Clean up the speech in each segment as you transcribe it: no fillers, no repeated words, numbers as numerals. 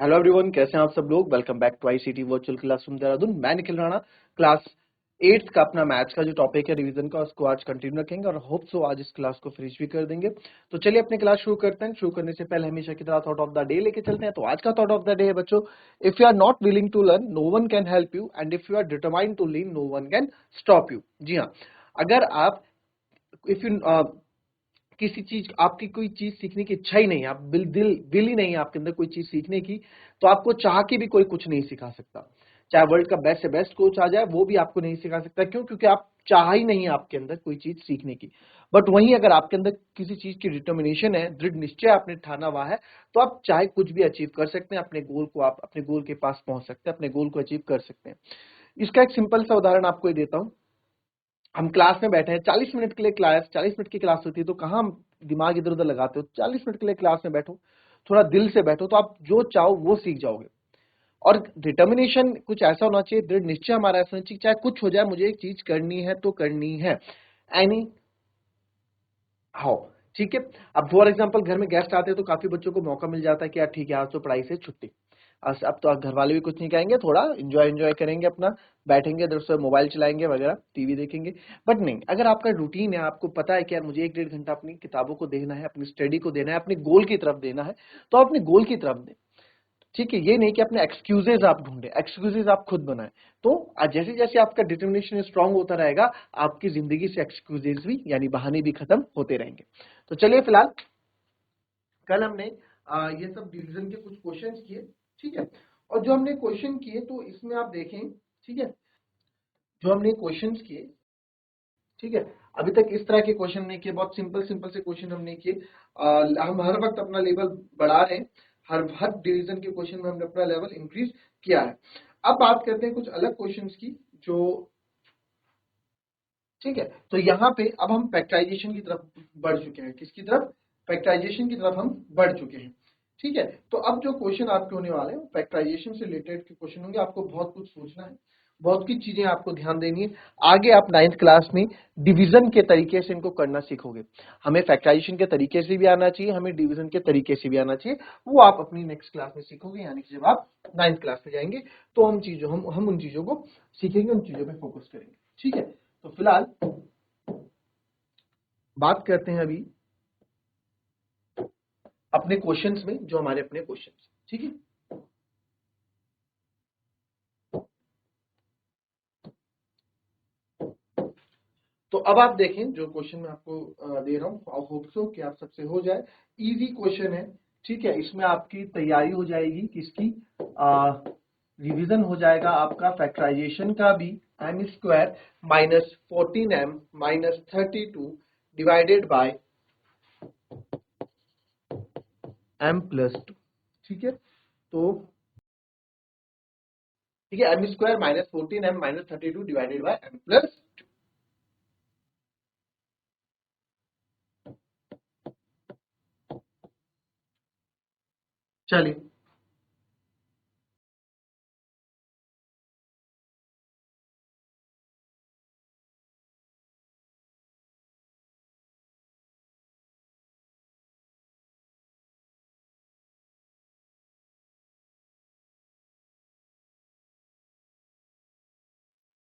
Hello everyone, कैसे हैं आप सब लोग। Welcome back to ICT virtual classroom Dehradun. मैं निखिल राणा क्लास 8th का अपना मैथ्स का जो टॉपिक है रिवीजन का, उसको आज कंटिन्यू रखेंगे और होप सो आज इस क्लास को फिनिश भी कर देंगे। तो चलिए अपनी क्लास शुरू करते हैं। शुरू करने से पहले हमेशा की तरह थॉट ऑफ द डे लेके चलते हैं। तो आज का थॉट ऑफ द डे है बच्चों, if you are not willing to learn no one can help you and if you are determined to learn no one can stop you. जी हाँ, अगर आप इफ यू किसी चीज आपकी कोई चीज सीखने की इच्छा ही नहीं है, आप दिल ही नहीं है आपके अंदर कोई चीज सीखने की, तो आपको चाह के भी कोई कुछ नहीं सिखा सकता। चाहे वर्ल्ड का बेस्ट से बेस्ट कोच आ जाए, वो भी आपको नहीं सिखा सकता। क्यों? क्योंकि आप चाह ही नहीं है आपके अंदर कोई चीज सीखने की। बट वहीं अगर आपके अंदर किसी चीज की डिटर्मिनेशन है, दृढ़ निश्चय आपने ठाना हुआ है, तो आप चाहे कुछ भी अचीव कर सकते हैं। आप अपने गोल के पास पहुंच सकते हैं, अपने गोल को अचीव कर सकते हैं। इसका एक सिंपल सा उदाहरण आपको ये देता हूं। हम क्लास में बैठे हैं, 40 मिनट के लिए क्लास, 40 मिनट की क्लास होती है, तो कहाँ हम दिमाग इधर उधर लगाते हो। 40 मिनट के लिए क्लास में बैठो, थोड़ा दिल से बैठो, तो आप जो चाहो वो सीख जाओगे। और डिटर्मिनेशन कुछ ऐसा होना चाहिए, दृढ़ निश्चय हमारा ऐसा होना चाहिए, चाहे कुछ हो जाए मुझे एक चीज करनी है तो करनी है, एनी हाउ। ठीक है। अब फॉर एग्जाम्पल घर में गेस्ट आते हैं तो काफी बच्चों को मौका मिल जाता है कि यार ठीक है, आज तो पढ़ाई से छुट्टी। अब तो घर वाले भी कुछ नहीं कहेंगे, थोड़ा एंजॉय करेंगे, अपना बैठेंगे इधर से मोबाइल चलाएंगे वगैरह, टीवी देखेंगे। बट नहीं, अगर आपका रूटीन है, आपको पता है कि यार मुझे 1-1.5 घंटा अपनी किताबों को देना है, अपनी स्टडी को देना है, अपने गोल की तरफ देना है, तो आप अपने गोल की तरफ दें। ठीक है, ये नहीं कि अपने एक्सक्यूजेज आप ढूंढे, एक्सक्यूजेज आप खुद बनाए। तो जैसे जैसे आपका डिटर्मिनेशन स्ट्रांग होता रहेगा, आपकी जिंदगी से एक्सक्यूजेज भी यानी बहाने भी खत्म होते रहेंगे। तो चलिए, फिलहाल कल हमने ये सब डिवीजन के कुछ क्वेश्चंस किए। ठीक है, और जो हमने क्वेश्चन किए तो इसमें आप देखें, ठीक है, जो हमने क्वेश्चंस किए, ठीक है, अभी तक इस तरह के क्वेश्चन नहीं किए, बहुत सिंपल सिंपल से क्वेश्चन हमने किए। हम हर वक्त अपना लेवल बढ़ा रहे हैं, हर डिवीजन के क्वेश्चन में हमने अपना लेवल इंक्रीज किया है। अब बात करते हैं कुछ अलग क्वेश्चंस की, जो ठीक है, तो यहाँ पे अब हम फैक्टराइजेशन की तरफ बढ़ चुके हैं। किसकी तरफ? फैक्टराइजेशन की तरफ हम बढ़ चुके हैं। ठीक है, तो अब जो क्वेश्चन आपके होने वाले हैं फैक्टराइजेशन से रिलेटेड के क्वेश्चन होंगे। आपको बहुत कुछ सोचना है, बहुत की चीजें आपको ध्यान देनी है। आगे आप 9th क्लास में डिवीजन के तरीके से इनको करना सीखोगे। हमें फैक्टराइजेशन के तरीके से भी आना चाहिए, हमें डिवीजन के तरीके से भी आना चाहिए। वो आप अपनी नेक्स्ट क्लास में सीखोगे, यानी कि जब आप 9th क्लास में जाएंगे तो हम उन चीजों को सीखेंगे, उन चीजों पे फोकस करेंगे। ठीक है, तो फिलहाल बात करते हैं अभी अपने क्वेश्चंस में, जो हमारे अपने क्वेश्चंस। ठीक है, तो अब आप देखें जो क्वेश्चन मैं आपको दे रहा हूं, आई होप सो कि आप सबसे हो जाए। इजी क्वेश्चन है। ठीक है, इसमें आपकी तैयारी हो जाएगी किसकी, रिवीजन हो जाएगा आपका फैक्टराइजेशन का भी। m square minus 14m minus 32 divided by m plus 2। ठीक है, तो ठीक है, m square minus 14m minus 32 divided by m plus 2। चलिए,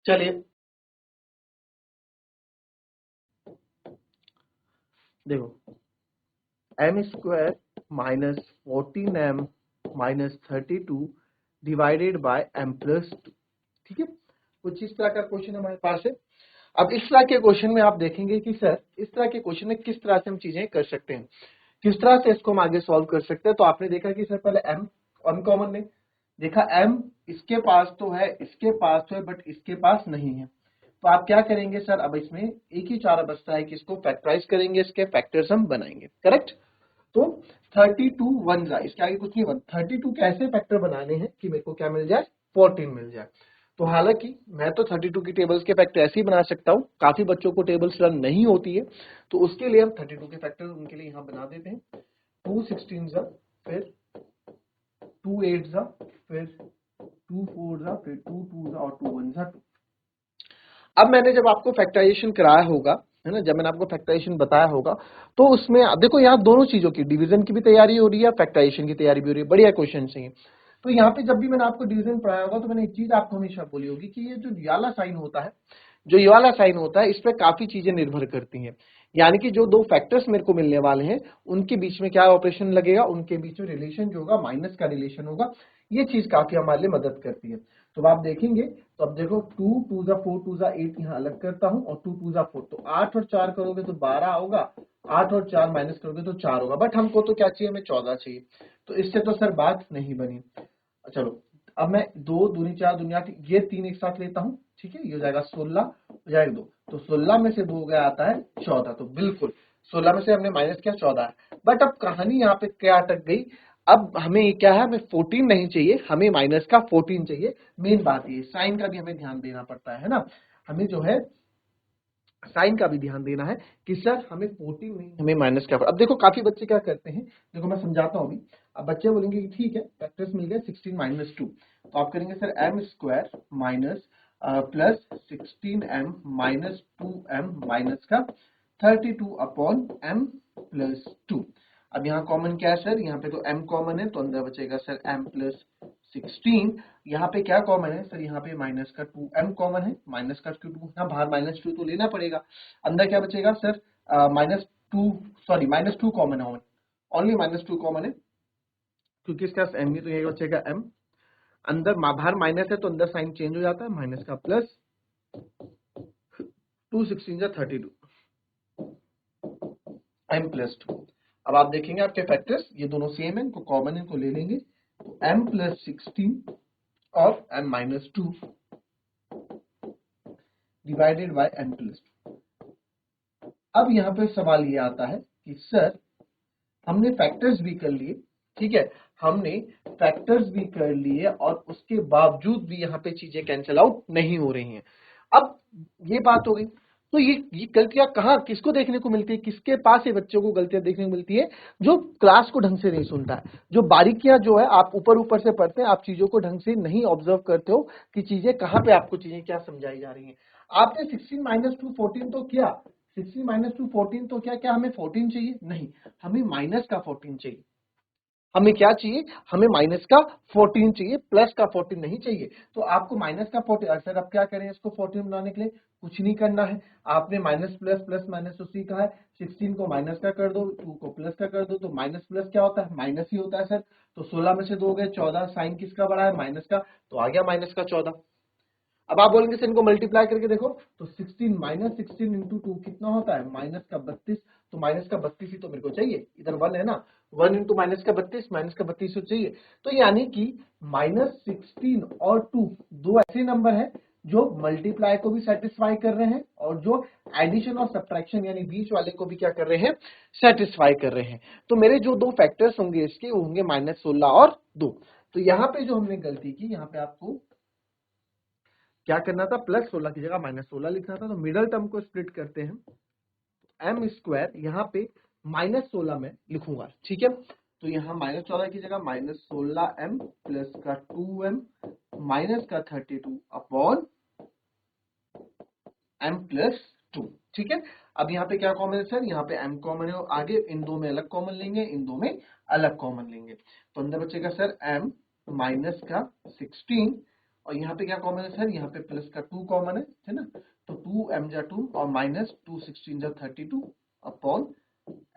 चलिए देखो, m square minus 14m minus 32 divided by m plus 2। ठीक है, कुछ इस तरह का क्वेश्चन हमारे पास है। अब इस तरह के क्वेश्चन में आप देखेंगे कि सर इस तरह के क्वेश्चन में किस तरह से हम चीजें कर सकते हैं, किस तरह से इसको हम आगे सॉल्व कर सकते हैं। तो आपने देखा कि सर पहले m कॉमन ने देखा, m इसके पास तो है, इसके पास तो है, बट इसके पास नहीं है। तो आप क्या करेंगे सर, अब इसमें एक ही चारा बचता है कि इसको फैक्टराइज करेंगे, इसके फैक्टर्स हम बनाएंगे। करेक्ट। तो 32 वन जा, इसके आगे कुछ नहीं बन। 32 कैसे फैक्टर बनाने हैं कि मेरे को क्या मिल जाए, 14 मिल जाए। तो हालांकि मैं तो 32 की टेबल्स के फैक्टर ऐसे ही बना सकता हूँ, काफी बच्चों को टेबल्स रन नहीं होती है, तो उसके लिए हम 32 के फैक्टर उनके लिए यहाँ बना देते हैं। 2 16 जा, फिर 2 8 जा, फिर 2 4 जा, फिर 2 2 जा और 2 1 जा 2। अब मैंने जब आपको फैक्टराइजेशन कराया होगा, है ना, जब मैंने आपको फैक्टराइजेशन बताया होगा, तो उसमें अब देखो यहाँ दोनों चीजों की, डिवीजन की भी तैयारी हो रही है, फैक्टराइजेशन की तैयारी भी हो रही है। बढ़िया क्वेश्चन है। तो यहाँ पे जब भी मैंने आपको डिवीजन पढ़ाया होगा तो मैंने एक चीज आपको हमेशा बोली होगी कि ये जो ये वाला साइन होता है, जो ये वाला साइन होता है, इस पे काफी चीजें निर्भर करती हैं। यानी कि जो दो फैक्टर्स मेरे को मिलने वाले हैं उनके बीच में क्या ऑपरेशन लगेगा, उनके बीच में रिलेशन जो होगा माइनस का रिलेशन होगा। ये चीज काफी हमारे लिए मदद करती है। तो आप देखेंगे तो अब देखो 2 2 जा 4 2 जा 8 यहाँ अलग करता हूं और 2 2 जा 4, तो 8 और 4 करोगे तो 12 होगा, 8 और 4 माइनस करोगे तो 4 होगा, बट हमको तो क्या चाहिए, हमें 14 चाहिए। तो इससे तो सर बात नहीं बनी। चलो अब मैं 2 दूनी 4 दूनी 8 ये 3 एक साथ लेता हूं, ठीक है, ये हो जाएगा 16, हो जाएगा 2, तो 16 में से 2 हो गया आता है 14, तो बिल्कुल 16 में से हमने माइनस किया 14 है। बट अब कहानी यहाँ पे क्या अटक गई, अब हमें क्या है, हमें 14 नहीं चाहिए, हमें माइनस का 14 चाहिए। मेन बात ये साइन का भी हमें ध्यान देना पड़ता है ना, हमें जो है साइन का भी ध्यान देना है कि सर हमें 14 नहीं, हमें माइनस का। अब देखो काफी बच्चे क्या करते हैं, देखो मैं समझाता हूं अभी। अब बच्चे बोलेंगे कि ठीक है फैक्टर्स मिल गए 16 माइनस 2, तो आप करेंगे sir m square minus plus 16m minus 2m minus का 32 अपॉन m प्लस 2। अब यहाँ कॉमन क्या है सर, यहाँ पे तो m कॉमन है, तो अंदर बचेगा सर m प्लस 16। यहाँ पे क्या कॉमन है सर, यहाँ पे माइनस का 2m कॉमन है, माइनस का 2 यहाँ बाहर माइनस 2 तो लेना पड़ेगा। अंदर क्या बचेगा sir, minus 2, sorry minus 2 common है, ओनली माइनस 2 कॉमन है, क्योंकि इसका m ही तो ये बचेगा m। अंदर बाहर माइनस है तो अंदर साइन चेंज हो जाता है, माइनस का प्लस 2 16 जा 32 m प्लस 2। अब आप देखेंगे आपके फैक्टर्स ये दोनों सेम है, इनको कॉमन इनको ले लेंगे, तो m प्लस 16 और m minus 2 divided by m plus 2। अब यहाँ पे सवाल ये आता है कि सर हमने फैक्टर्स भी कर लिए, ठीक है, हमने फैक्टर्स भी कर लिए और उसके बावजूद भी यहाँ पे चीजें कैंसिल आउट नहीं हो रही हैं। अब ये बात हो गई, तो ये गलतियां कहाँ किसको देखने को मिलती है, किसके पास ये बच्चों को गलतियां देखने को मिलती है, जो क्लास को ढंग से नहीं सुनता है, जो बारीकियां जो है आप ऊपर ऊपर से पढ़ते हैं, आप चीजों को ढंग से नहीं ऑब्जर्व करते हो कि चीजें कहाँ पे आपको चीजें क्या समझाई जा रही हैं। आपने 16 माइनस 2 14 तो किया, 16 माइनस 2 14 तो क्या क्या हमें 14 चाहिए, नहीं, हमें माइनस का 14 चाहिए। हमें क्या चाहिए, हमें माइनस का 14 चाहिए, प्लस का 14 नहीं चाहिए। तो आपको माइनस का 14, सर अब क्या करें इसको 14 बनाने के लिए, कुछ नहीं करना है, आपने माइनस प्लस प्लस माइनस तो सीखा है, 16 को माइनस का कर दो, 2 को प्लस का कर दो, तो माइनस प्लस क्या होता है, माइनस ही होता है सर। तो 16 में से 2 गए 14, साइन किसका बड़ा है, माइनस का, तो आ गया माइनस का 14। अब आप बोलेंगे सर इनको मल्टीप्लाई करके देखो, तो 16 माइनस 16 इंटू 2 कितना होता है, माइनस का 32, तो माइनस का 32 ही तो मेरे को चाहिए, इधर 1 है ना, 1 इंटू माइनस का 32, माइनस का 32 चाहिए। तो यानी कि माइनस 16 और 2 दो ऐसे नंबर है जो मल्टीप्लाई को भी सेटिस्फाई कर रहे हैं और जो एडिशन और सब्ट्रैक्शन यानी बीच वाले को भी क्या कर रहे हैं, सेटिस्फाई कर रहे हैं। तो मेरे जो दो फैक्टर्स होंगे इसके वो होंगे माइनस 16 और 2। तो यहाँ पे जो हमने गलती की, यहाँ पे आपको क्या करना था, प्लस 16 की जगह माइनस 16 लिखना था। तो मिडल टर्म को स्प्लिट करते हैं, एम स्क्वायर यहाँ पे माइनस 16 में लिखूंगा, ठीक है, तो यहाँ माइनस 14 की जगह माइनस 16m प्लस का 2m माइनस का 32 अपॉन m प्लस 2, ठीक है। अब यहाँ पे क्या कॉमन है सर, यहाँ पे m कॉमन है और आगे इन दो में अलग कॉमन लेंगे, इन दो में अलग कॉमन लेंगे, तो अंदर बचेगा सर m माइनस का 16 और यहाँ पे क्या कॉमन है सर, यहाँ पे प्लस का 2 कॉमन है ना, तो 2m जा 2 और माइनस 2 16 जा 32 अपॉन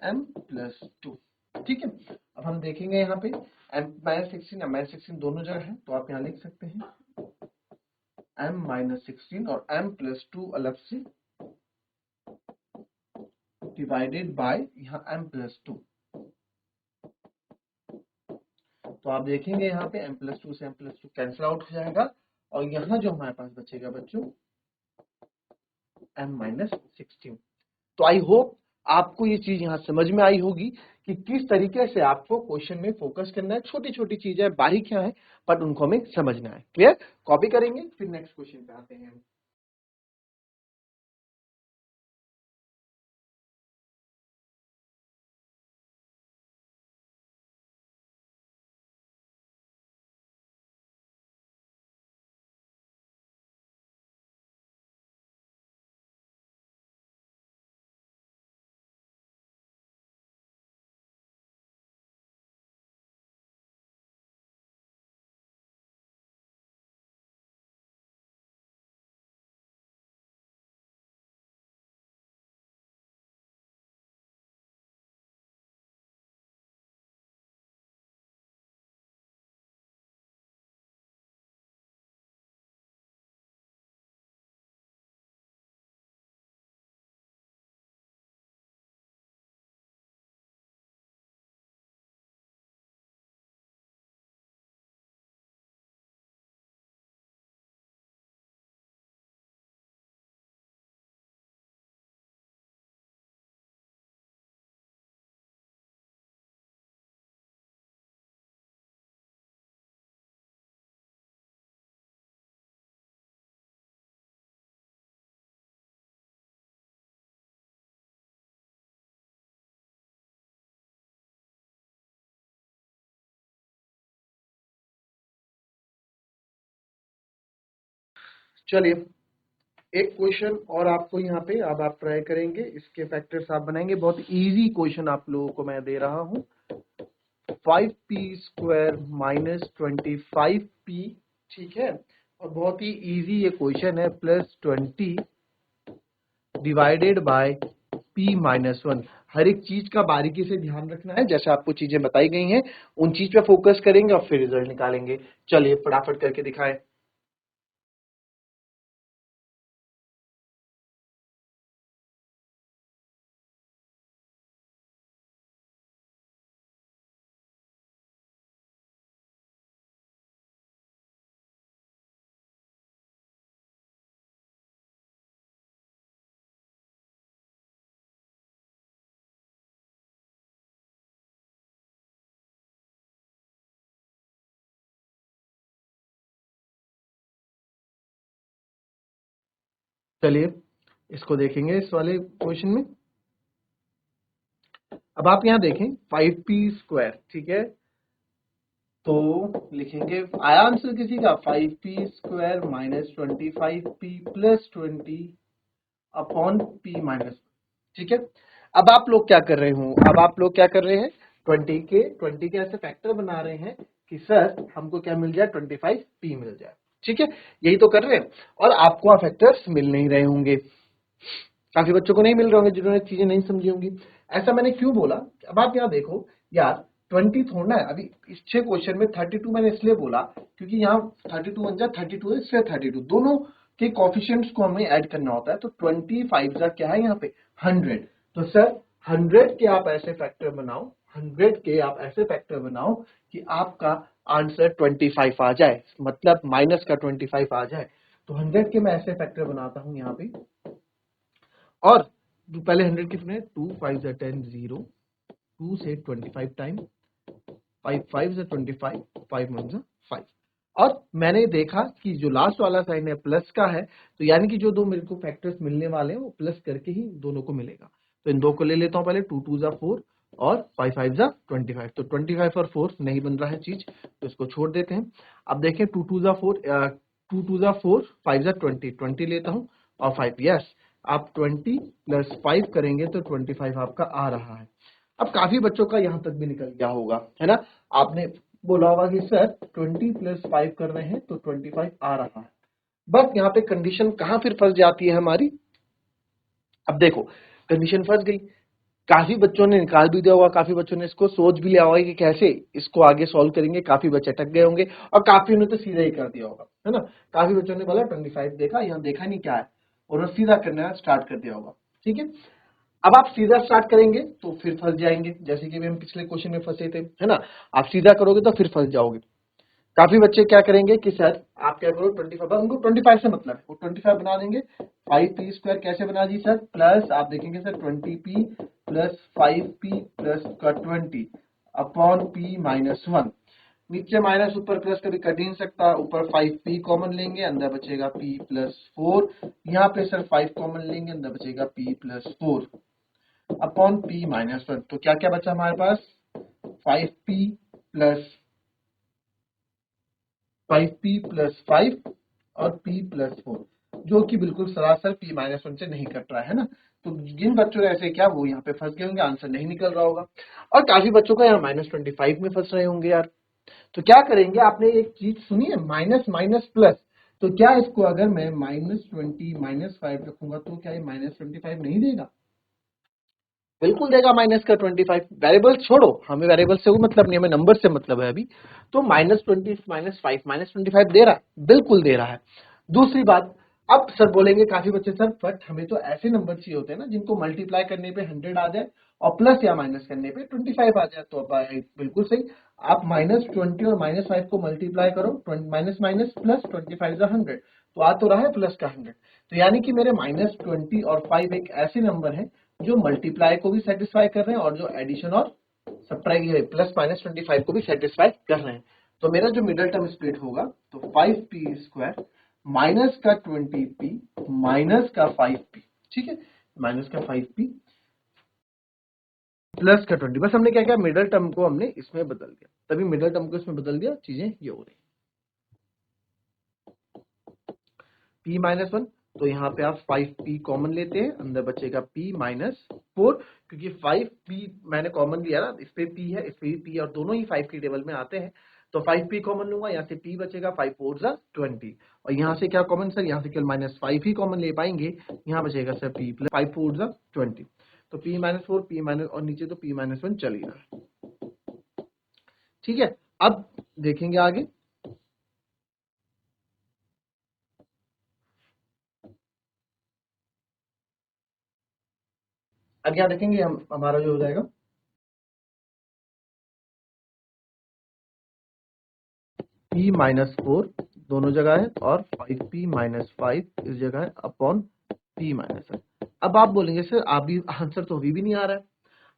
m प्लस 2, ठीक है। अब हम देखेंगे यहाँ पे m माइनस 16 m माइनस 16 दोनों जगह है, तो आप यहाँ लिख सकते हैं m माइनस 16 और m प्लस 2 अलग से डिवाइडेड बाय यहाँ m प्लस 2। तो आप देखेंगे यहाँ पे m प्लस 2 से m प्लस 2 कैंसिल आउट हो जाएगा और यहाँ जो हमारे पास बचेगा बच्चों m माइनस 16। तो आई होप आपको ये चीज यहाँ समझ में आई होगी कि किस तरीके से आपको क्वेश्चन में फोकस करना है, छोटी छोटी चीजें बारीकियां हैं बट उनको हमें समझना है। क्लियर, कॉपी करेंगे फिर नेक्स्ट क्वेश्चन पे आते हैं। चलिए एक क्वेश्चन और आपको यहाँ पे अब आप ट्राई करेंगे, इसके फैक्टर्स आप बनाएंगे। बहुत इजी क्वेश्चन आप लोगों को मैं दे रहा हूँ। 5p² माइनस 25p, ठीक है, और बहुत ही इजी ये क्वेश्चन है, प्लस 20 डिवाइडेड बाय p-1। हर एक चीज का बारीकी से ध्यान रखना है, जैसे आपको चीजें बताई गई हैं उन चीज पे फोकस करेंगे और फिर रिजल्ट निकालेंगे। चलिए फटाफट करके दिखाएं। चलिए इसको देखेंगे इस वाले क्वेश्चन में। अब आप यहाँ देखें 5p², ठीक है, तो लिखेंगे आया आंसर किसी का 5p² minus 25p plus 20 upon p-1, ठीक है। अब आप लोग क्या कर रहे हो, अब आप लोग क्या कर रहे हैं, 20 के ऐसे फैक्टर बना रहे हैं कि सर हमको क्या मिल जाए, 25p मिल जाए, ठीक है, यही तो कर रहे हैं। और आपको फैक्टर्स मिल नहीं रहे होंगे, काफी बच्चों को नहीं मिल रहे होंगे जिन्होंने चीजें नहीं समझी होंगी। ऐसा मैंने क्यों बोला, अब आप यहाँ देखो यार, 20 थोड़ा है, अभी इस 6 क्वेश्चन में 32 मैंने इसलिए बोला क्योंकि यहाँ 32 बन जाए, 32 है, इससे 32 दोनों के कोफिशिएंट्स को हमें ऐड करना होता है। तो 25 का क्या है यहाँ पे 100, तो सर 100 के आप ऐसे फैक्टर बनाओ, 100 के आप ऐसे फैक्टर बनाओ कि आपका आंसर 25 आ जाए, मतलब माइनस का 25 आ जाए। तो 100 के मैं ऐसे फैक्टर बनाता हूं यहाँ पे, और पहले 100 कितने, 2 5 10 0, 2 से 25 टाइम, 5 5 25, 5 1 5। और मैंने देखा कि जो लास्ट वाला साइन है प्लस का है, तो यानी कि जो दो मेरे को फैक्टर्स मिलने वाले हैं वो प्लस करके ही दोनों को मिलेगा। तो इन दो को ले लेता हूं पहले, 2 2 4 और 5 5 25। तो 25 और 4 नहीं बन रहा है चीज, तो इसको छोड़ देते हैं। अब देखें 2 2 4, 2 2 4, 5 20 लेता हूं और 5, यस, आप 20 प्लस 5 करेंगे तो 25 आपका आ रहा है। अब काफी बच्चों का यहां तक भी निकल गया होगा, है ना, आपने बोला होगा कि सर 20 प्लस 5 कर रहे हैं तो 25 आ रहा है। बस यहाँ पे कंडीशन कहां फिर फंस जाती है हमारी, अब देखो कंडीशन फंस गई, काफी बच्चों ने निकाल भी दिया होगा, काफी बच्चों ने इसको सोच भी लिया होगा कि कैसे इसको आगे सॉल्व करेंगे, काफी बच्चे अटक गए होंगे और काफी ने तो सीधा ही कर दिया होगा, है ना। काफी बच्चों ने बोला 25 देखा, यहाँ देखा नहीं क्या है, और सीधा करना स्टार्ट कर दिया होगा, ठीक है। अब आप सीधा स्टार्ट करेंगे तो फिर फंस जाएंगे, जैसे कि हम पिछले क्वेश्चन में फंसे थे, है ना, आप सीधा करोगे तो फिर फंस जाओगे। काफी बच्चे क्या करेंगे कि सर आप क्या करो 25, उनको 25 से मतलब है, वो 25 बना देंगे। 5p² कैसे बना दी सर, प्लस आप देखेंगे sir 20p plus 5p plus का 20 अपॉन p-1। नीचे माइनस ऊपर प्लस कभी कट ही नहीं सकता, ऊपर 5p कॉमन लेंगे, अंदर बचेगा p+4, यहाँ पे सर 5 कॉमन लेंगे, अंदर बचेगा p+4 अपॉन p-1। तो क्या क्या बचा हमारे पास, 5p प्लस 5p प्लस 5 और p+4, जो कि बिल्कुल सरासर p-1 से नहीं कट रहा है ना। तो जिन बच्चों ने ऐसे किया वो यहाँ पे फंस गए होंगे, आंसर नहीं निकल रहा होगा। और काफी बच्चों का यहाँ -25 में फंस रहे होंगे यार। तो क्या करेंगे, आपने एक चीज सुनी है, माइनस माइनस प्लस, तो क्या इसको अगर मैं -20 -5 रखूंगा तो क्या ये -25 नहीं देगा, बिल्कुल देगा माइनस का 25। वेरिएबल छोड़ो, हमें वेरिएबल से वो मतलब नहीं, हमें नंबर से मतलब है अभी। तो -20 -5 -25 दे रहा है, बिल्कुल दे रहा है। दूसरी बात, अब सर बोलेंगे काफी बच्चे सर बट हमें तो ऐसे नंबर चाहिए होते हैं ना जिनको मल्टीप्लाई करने पे 100 आ जाए और प्लस या माइनस करने पे 25 आ जाए। तो अब बिल्कुल सही, आप -20 और -5 को मल्टीप्लाई करो, माइनस माइनस प्लस 25 100, तो आ तो रहा है प्लस का 100। तो यानी कि मेरे -20 और 5 एक ऐसे नंबर है जो मल्टीप्लाई को भी सेटिस्फाई कर रहे हैं और जो एडिशन और सब्ट्रैक्ट प्लस -25 को भी सेटिस्फाई कर रहे हैं। तो मेरा जो मिडल टर्म स्प्लिट होगा तो 5p² माइनस का 20p माइनस का 5p, ठीक है, माइनस का 5p प्लस का 20। बस हमने क्या किया, मिडल टर्म को हमने इसमें बदल दिया, तभी मिडल टर्म को इसमें बदल दिया, चीजें ये हो रही। p माइनस वन, तो यहाँ पे आप 5p कॉमन लेते हैं, अंदर बचेगा p माइनस 4, क्योंकि 5p मैंने कॉमन लिया ना, इस पे p है, इस पे p, और दोनों ही 5 की टेबल में आते हैं, तो 5p कॉमन लूंगा, यहाँ से p बचेगा, 5 4 जा 20, और यहाँ से क्या कॉमन सर, यहाँ से केवल -5 ही कॉमन ले पाएंगे, यहाँ बचेगा सर p प्लस 5 4 जा 20, तो p माइनस 4, p माइनस, और नीचे तो p माइनस 1 चल ही रहा है। ठीक है, अब देखेंगे आगे। अब यहाँ देखेंगे हम, हमारा जो हो जाएगा p माइनस 4 दोनों जगह है, और 5p माइनस 5 इस जगह है, अपॉन p माइनस 1। अब आप बोलेंगे सर अभी आंसर तो अभी भी नहीं आ रहा है,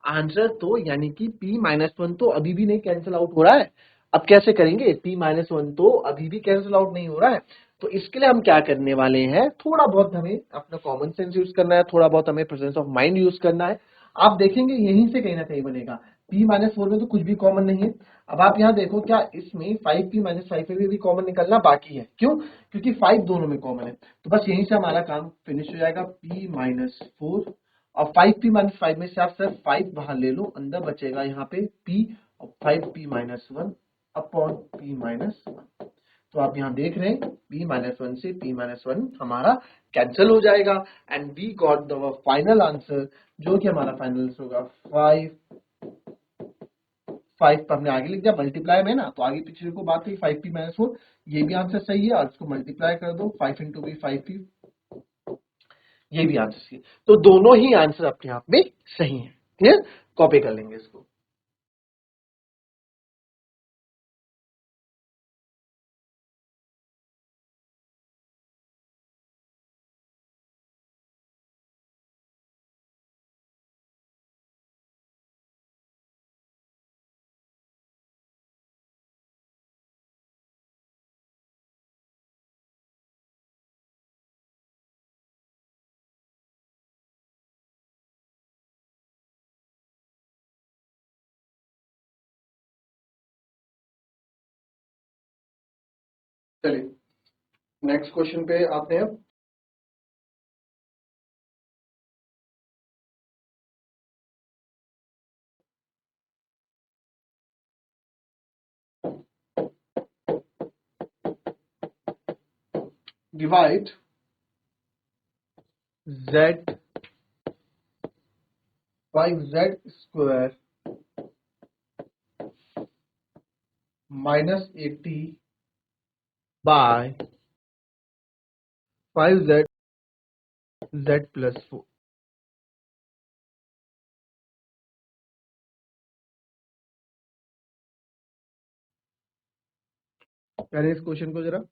आंसर तो यानी कि p माइनस 1 तो अभी भी नहीं कैंसिल आउट हो रहा है। अब कैसे करेंगे, p माइनस 1 तो अभी भी कैंसिल आउट नहीं हो रहा है, तो इसके लिए हम क्या करने वाले हैं, थोड़ा बहुत हमें अपना कॉमन सेंस यूज करना है, थोड़ा बहुत हमें प्रेजेंस ऑफ माइंड यूज करना है। आप देखेंगे यहीं से कहीं ना कहीं बनेगा, p माइनस 4 में तो कुछ भी कॉमन नहीं है। अब आप यहाँ देखो, क्या इसमें 5p माइनस 5 में भी कॉमन निकलना बाकी है, क्यों, क्योंकि 5 दोनों में कॉमन है, तो बस यहीं से हमारा काम फिनिश हो जाएगा। p माइनस 4 और 5p माइनस 5 में से आप सिर्फ 5 बाहर ले लो, अंदर बचेगा यहाँ पे p, और 5p minus 1 upon p minus 1। तो आप यहाँ देख रहे हैं p माइनस 1 से p माइनस 1 हमारा कैंसिल हो जाएगा, and we got the final answer, जो कि हमारा फाइनल आंसर होगा 5 पर हमने आगे लिख दिया मल्टीप्लाई में ना, तो आगे पीछे को बात हुई 5p माइनस 4, ये भी आंसर सही है, और इसको मल्टीप्लाई कर दो, 5 इंटू भी 5p, ये भी आंसर सही है। तो दोनों ही आंसर अपने आप में सही है। क्लियर, कॉपी कर लेंगे इसको। चलिए नेक्स्ट क्वेश्चन पे आते हैं। Divide z 5z square minus 80 by 5z z plus 4। करें इस क्वेश्चन को जरा।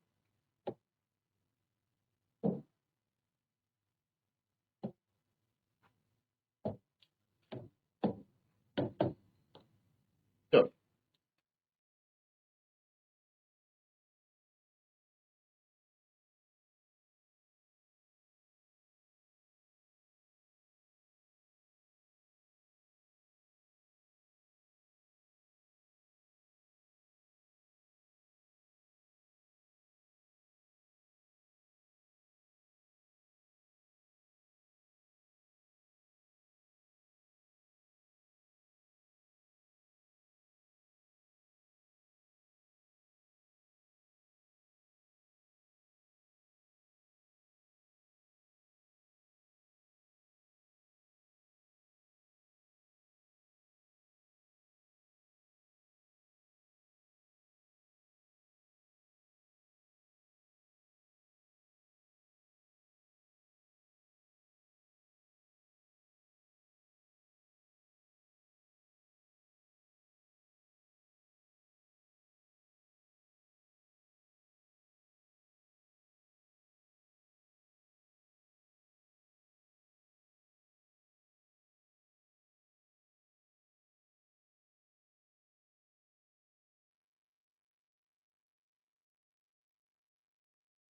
चलो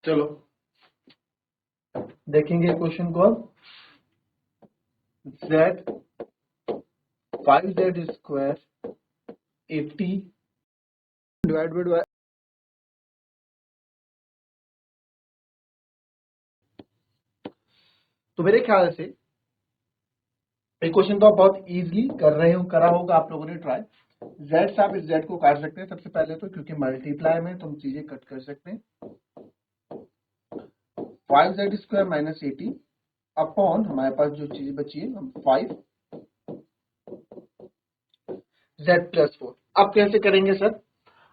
चलो देखेंगे क्वेश्चन को अब। z 5z square 80 divided by तो मेरे ख्याल से ये क्वेश्चन तो आप बहुत इजीली करा होगा आप लोगों ने ट्राई। जेड से आप इस जेड को काट सकते हैं सबसे पहले तो, क्योंकि मल्टीप्लाई में तो हम चीजें कट कर सकते हैं। 5z² माइनस 80 अपॉन हमारे पास जो चीज बची है हम 5z+4। अब कैसे करेंगे सर?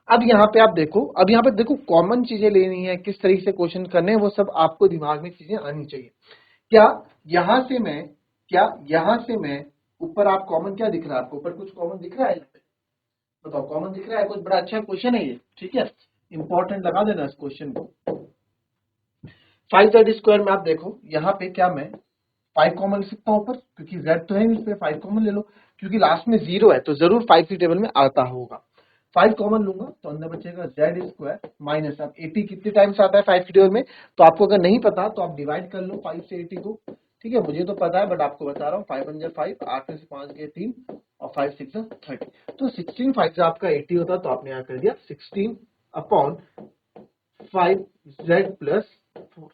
अब यहाँ पे आप देखो, अब यहाँ पे देखो कॉमन चीजें लेनी है, किस तरीके से क्वेश्चन करने हैं वो सब आपको दिमाग में चीजें आनी चाहिए। क्या यहां से मैं ऊपर, आप कॉमन क्या दिख रहा है आपको? ऊपर कुछ कॉमन दिख रहा है यहाँ पे? बताओ, कॉमन दिख रहा है कुछ? बड़ा अच्छा क्वेश्चन है ये, ठीक है, इंपॉर्टेंट लगा देना इस क्वेश्चन को। 5z² में आप देखो यहाँ पे क्या मैं 5 कॉमन ले सकता हूँ ऊपर, क्योंकि z तो है इस पे, 5 कॉमन ले लो, क्योंकि लास्ट में 0 है तो जरूर 5 की टेबल में आता होगा। 5 कॉमन लूंगा तो अंदर बचेगा z² माइनस, अब 80 कितने टाइम्स आता है 5 की टेबल में, तो आपको अगर नहीं पता तो आप डिवाइड कर लो 5 से 80 को, ठीक है, मुझे तो पता है बट आपको बता रहा हूँ। 5 1 5, 8 में से 5 गए 3 और 5 6 30, तो 16 5 से आपका 80 होता, तो आपने यहाँ कर दिया 16 अपॉन 5z+4।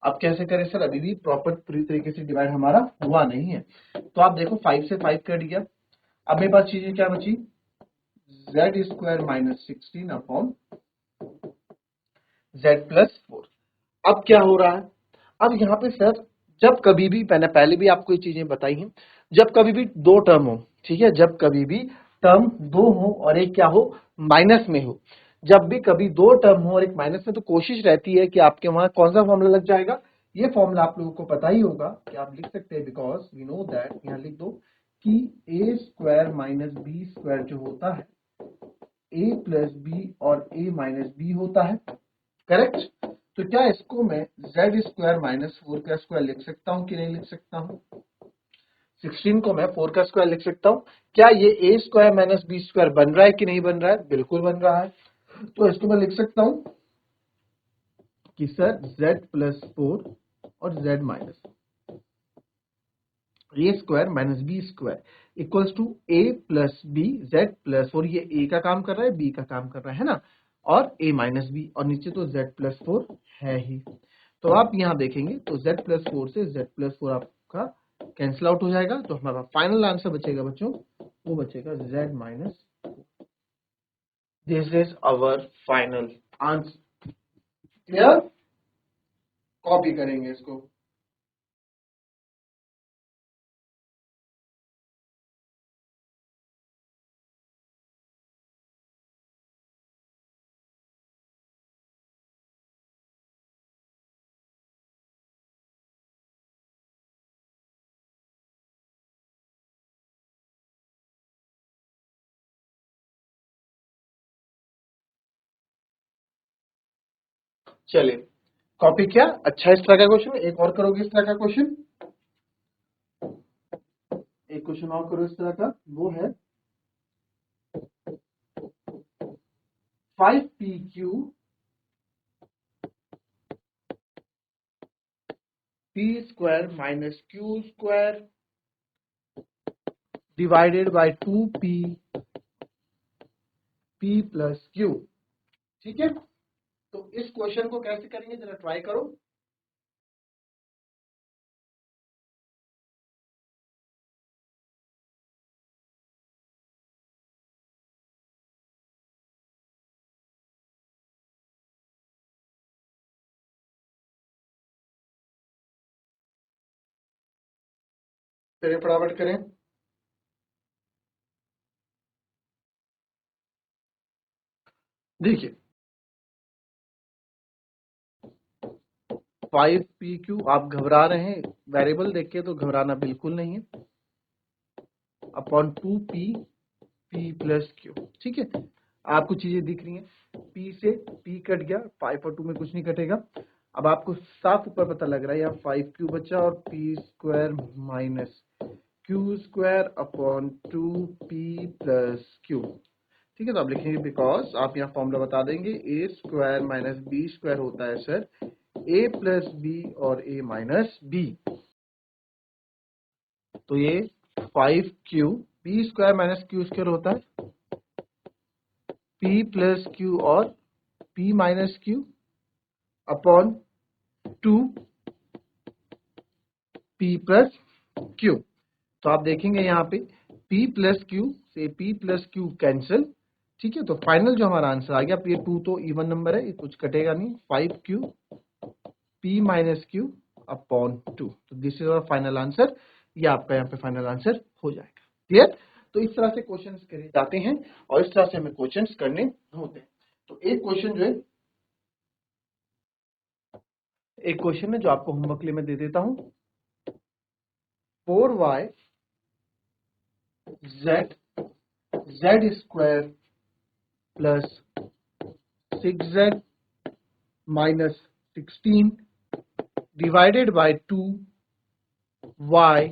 अब कैसे करें सर? अभी भी प्रॉपर पूरी तरीके से डिवाइड हमारा हुआ नहीं है, तो आप देखो 5 से 5 कट गया। अब मेरे पास चीजें क्या बची? z² minus 16 upon z+4। अब क्या हो रहा है? अब यहाँ पे सर जब कभी भी, मैंने पहले भी आपको ये चीजें बताई हैं, जब कभी भी दो टर्म हो, ठीक है, जब कभी भी टर्म दो हो और एक क्या हो, माइनस में हो, जब भी कभी दो टर्म हो और एक माइनस में, तो कोशिश रहती है कि आपके वहां कौन सा फॉर्मूला लग जाएगा। ये फॉर्मूला आप लोगों को पता ही होगा कि आप लिख सकते हैं, बिकॉज वी नो दैट, यहाँ लिख दो कि a² माइनस b² जो होता है a प्लस बी और a माइनस बी होता है, करेक्ट? तो क्या इसको मैं z² माइनस 4 का स्क्वायर लिख सकता हूं कि नहीं लिख सकता हूं? 16 को मैं 4 का स्क्वायर लिख सकता हूं। क्या ये a² माइनस b² बन रहा है कि नहीं बन रहा है? बिल्कुल बन रहा है। तो इसको मैं लिख सकता हूं कि सर z+4 और z minus a² minus b² equals to a plus b, z+4, ये a का काम कर रहा है, b का काम कर रहा है ना, और a माइनस बी, और नीचे तो z+4 है ही। तो आप यहां देखेंगे तो z+4 से z+4 आपका कैंसिल आउट हो जाएगा, तो हमारा फाइनल आंसर बचेगा बच्चों, वो बचेगा z minus. This is our final answer. Clear? Copy करेंगे इसको। चलिए, कॉपी किया, अच्छा इस तरह का क्वेश्चन, एक और करोगे इस तरह का क्वेश्चन, एक क्वेश्चन और करो इस तरह का, वो है 5pq p² minus q² divided by 2p p plus q, ठीक है। तो इस क्वेश्चन को कैसे करेंगे जरा ट्राई करो। चलिए फटाफट करें। देखिए 5pq, आप घबरा रहे हैं वेरिएबल देख के, तो घबराना बिल्कुल नहीं है, upon 2p p plus q, ठीक है। आपको चीजें दिख रही हैं, p से p कट गया, 5 और 2 में कुछ नहीं कटेगा। अब आपको साफ ऊपर पता लग रहा है, यहाँ 5q बचा और p² minus q² upon 2p plus q, ठीक है। तो आप लिखेंगे, बिकॉज आप यहाँ फॉर्मूला बता देंगे, a² माइनस b² होता है सर a प्लस बी और a माइनस बी। तो ये 5q p² माइनस q² होता है p प्लस q और p minus q upon 2 p plus q। तो आप देखेंगे यहाँ पे p प्लस क्यू से p प्लस क्यू कैंसिल, ठीक है। तो फाइनल जो हमारा आंसर आ गया, ये 2 तो इवन नंबर है, ये कुछ कटेगा नहीं, 5q p minus Q upon 2। तो this is our final answer, ये आपका यहाँ पे फाइनल आंसर हो जाएगा। क्लियर? तो इस तरह से क्वेश्चंस करे जाते हैं और इस तरह से हमें क्वेश्चंस करने होते हैं। तो एक क्वेश्चन है जो आपको होमवर्क के लिए मैं दे देता हूं। 4y z square plus 6z minus 16 divided by 2y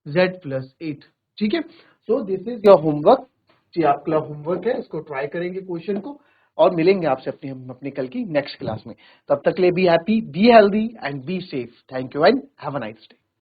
z plus 8। ठीक है, so this is your homework. जी आपका होमवर्क है, इसको ट्राई करेंगे क्वेश्चन को और मिलेंगे आपसे अपनी कल की नेक्स्ट क्लास में। तब तक के लिए be happy, be healthy and be safe. Thank you and have a nice day.